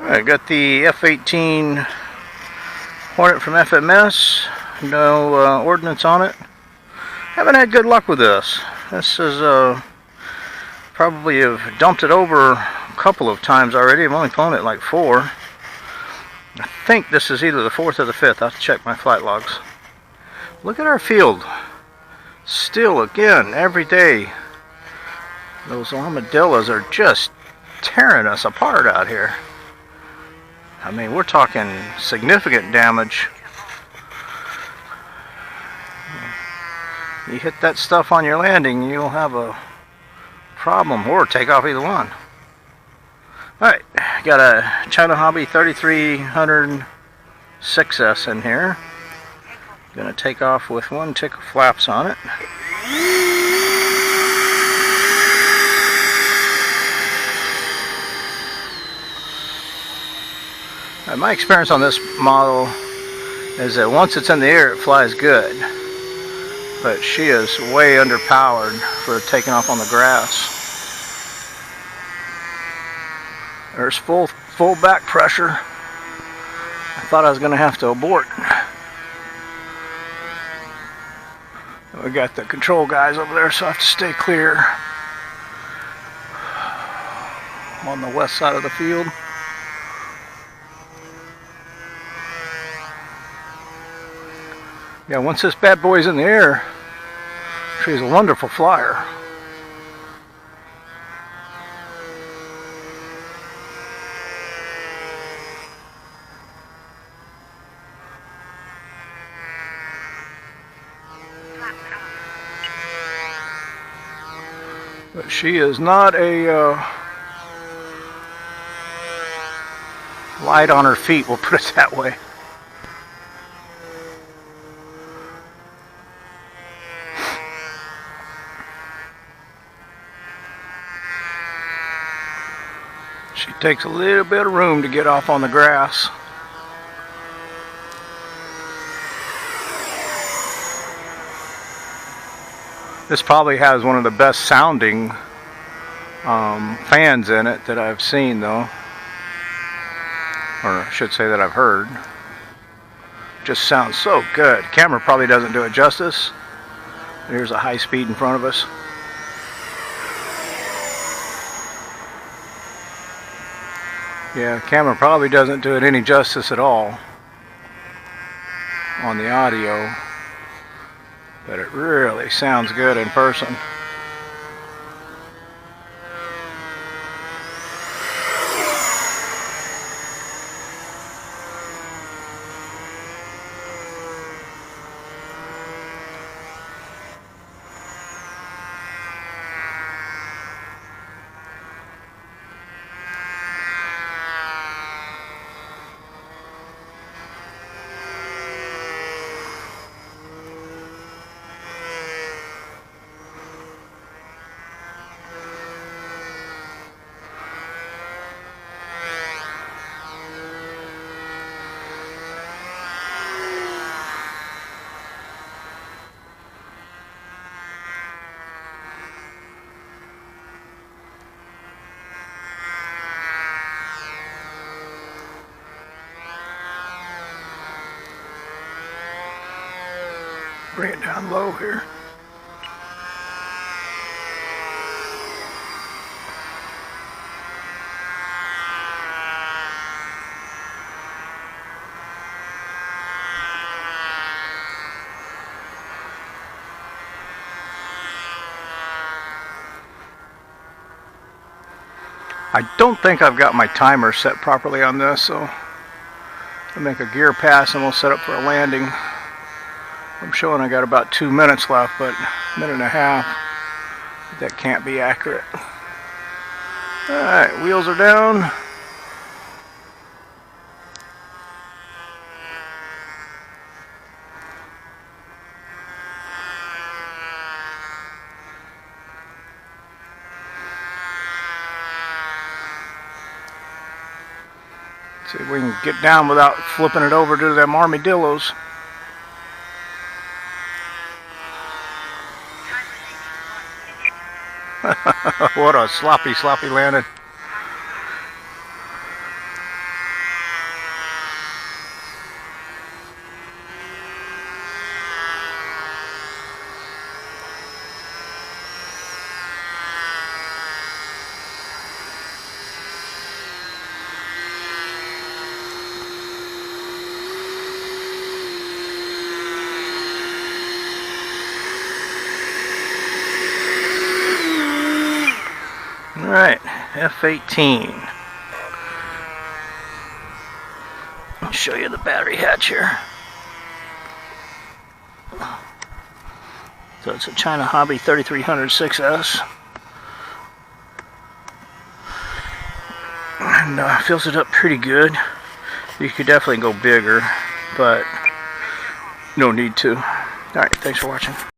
I got the F-18 Hornet from FMS. No ordnance on it. Haven't had good luck with this. This is probably have dumped it over a couple of times already. I've only flown it like 4. I think this is either the 4th or the 5th. I'll have to check my flight logs. Look at our field. Still, again, every day, those armadillos are just tearing us apart out here. I mean, we're talking significant damage. You hit that stuff on your landing, you'll have a problem, or take off, either one. Alright, got a China Hobby 3300 6S in here. Gonna take off with 1 tick of flaps on it. My experience on this model is that once it's in the air, it flies good. But she is way underpowered for taking off on the grass. There's full back pressure. I thought I was going to have to abort. We got the control guys over there, so I have to stay clear. I'm on the west side of the field. Yeah, once this bad boy's in the air, she's a wonderful flyer. But she is not a light on her feet, we'll put it that way. She takes a little bit of room to get off on the grass. This probably has one of the best sounding fans in it that I've seen, though. Or I should say that I've heard. Just sounds so good. Camera probably doesn't do it justice. Here's a high speed in front of us. Yeah, the camera probably doesn't do it any justice at all on the audio, but it really sounds good in person. Bring it down low here. I don't think I've got my timer set properly on this, so I'll make a gear pass and we'll set up for a landing. I'm showing I got about 2 minutes left, but a minute and a half, that can't be accurate. Alright, wheels are down. See if we can get down without flipping it over to them armadillos. What a sloppy landing. Alright, F-18. I'll show you the battery hatch here. So it's a China Hobby 3300 6S. And fills it up pretty good. You could definitely go bigger, but no need to. Alright, thanks for watching.